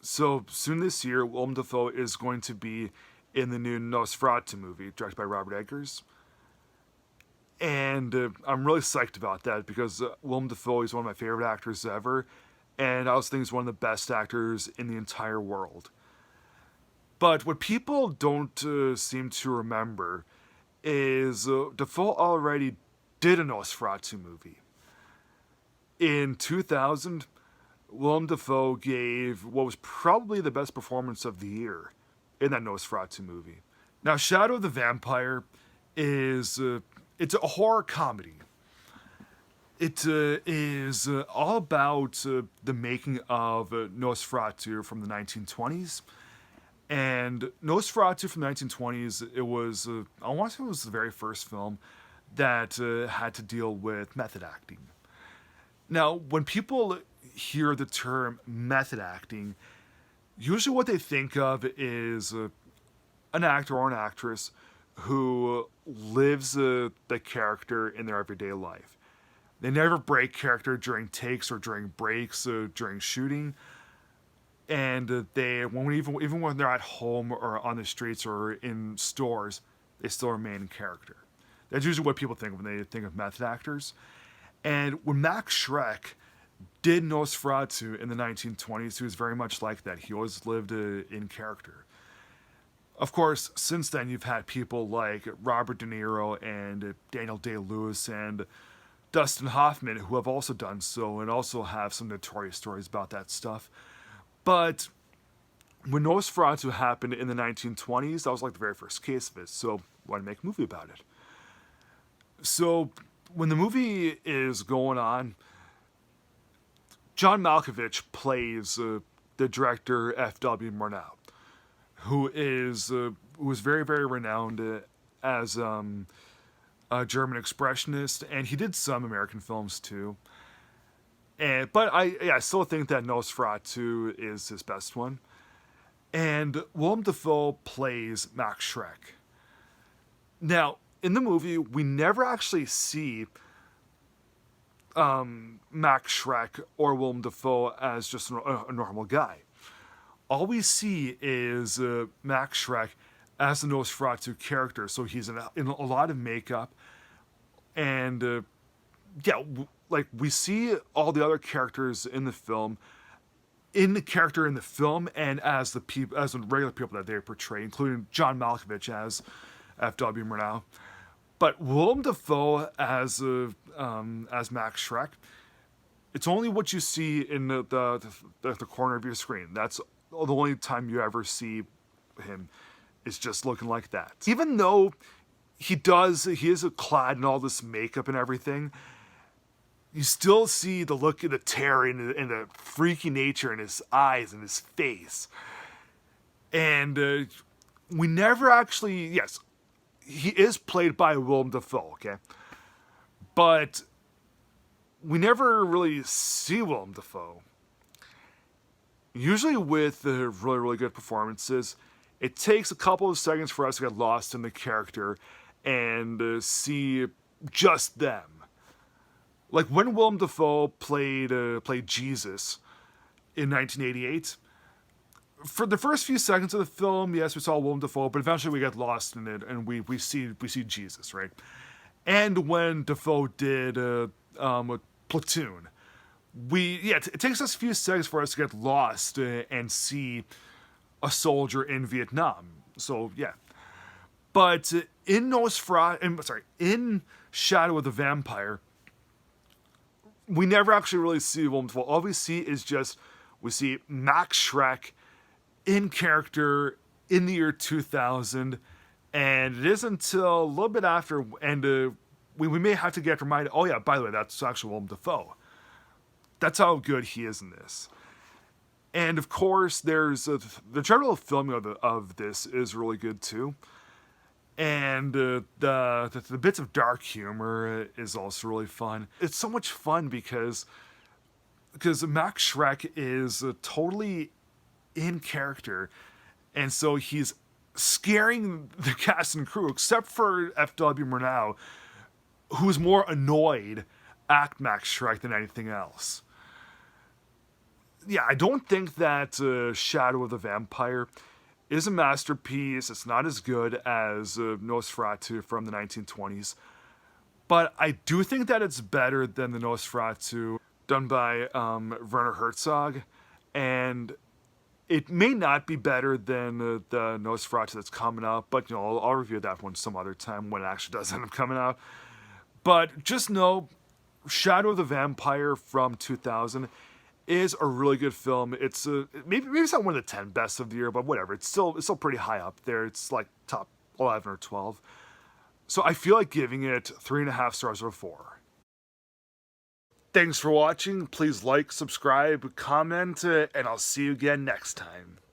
So soon this year, Willem Dafoe is going to be in the new Nosferatu movie, directed by Robert Eggers. And I'm really psyched about that because Willem Dafoe is one of my favorite actors ever. And I also think he's one of the best actors in the entire world. But what people don't seem to remember is Dafoe already did a Nosferatu movie. In 2000, Willem Dafoe gave what was probably the best performance of the year in that Nosferatu movie. Now, Shadow of the Vampire is it's a horror comedy. It is all about the making of Nosferatu from the 1920s. And Nosferatu from the 1920s, it was, I want to say it was the very first film that had to deal with method acting. Now, when people hear the term method acting, usually what they think of is an actor or an actress who lives the character in their everyday life. They never break character during takes or during breaks or during shooting. And they, even when they're at home or on the streets or in stores, they still remain in character. That's usually what people think of when they think of method actors. And when Max Schreck did Nosferatu in the 1920s, he was very much like that. He always lived in character. Of course, since then, you've had people like Robert De Niro and Daniel Day-Lewis and Dustin Hoffman who have also done so and also have some notorious stories about that stuff. But when Nosferatu happened in the 1920s, that was like the very first case of it, so why not make a movie about it? So when the movie is going on, John Malkovich plays the director F.W. Murnau, who was very, very renowned as a German expressionist, and he did some American films too. But I still think that Nosferatu is his best one. And Willem Dafoe plays Max Schreck. Now, in the movie, we never actually see Max Schreck or Willem Dafoe as just a normal guy. All we see is Max Schreck as the Nosferatu character. So he's in a lot of makeup. And like we see all the other characters in the film, in the film, and as the regular people that they portray, including John Malkovich as F.W. Murnau. But Willem Dafoe as Max Schreck, it's only what you see in the corner of your screen. That's the only time you ever see him, is just looking like that. Even though he is clad in all this makeup and everything, you still see the look of the terror and the freaky nature in his eyes and his face. And we never actually, yes, he is played by Willem Dafoe, okay? But we never really see Willem Dafoe. Usually with really, really good performances, it takes a couple of seconds for us to get lost in the character and see just them. Like when Willem Dafoe played Jesus in 1988, for the first few seconds of the film, yes, we saw Willem Dafoe, but eventually we get lost in it and we see Jesus, right? And when Dafoe did Platoon, it takes us a few seconds for us to get lost and see a soldier in Vietnam. So yeah, but in Shadow of the Vampire, we never actually really see Willem Dafoe. All we see is we see Max Schreck in character in the year 2000, and it isn't until a little bit after, and we may have to get reminded, oh yeah, by the way, that's actually Willem Dafoe. That's how good he is in this. And of course, there's the general filming of this is really good too. And the bits of dark humor is also really fun. It's so much fun because Max Schreck is totally in character, and so he's scaring the cast and crew, except for F.W. Murnau, who's more annoyed at Max Schreck than anything else. yeah, I don't think that Shadow of the Vampire is a masterpiece. It's not as good as Nosferatu from the 1920s. But I do think that it's better than the Nosferatu done by Werner Herzog. And it may not be better than the Nosferatu that's coming up, but I'll review that one some other time when it actually does end up coming out. But just know, Shadow of the Vampire from 2000 is a really good film. It's maybe it's not one of the 10 best of the year, but whatever. It's still pretty high up there. It's like top 11 or 12. So I feel like giving it 3.5 stars out of 4. Thanks for watching. Please like, subscribe, comment, and I'll see you again next time.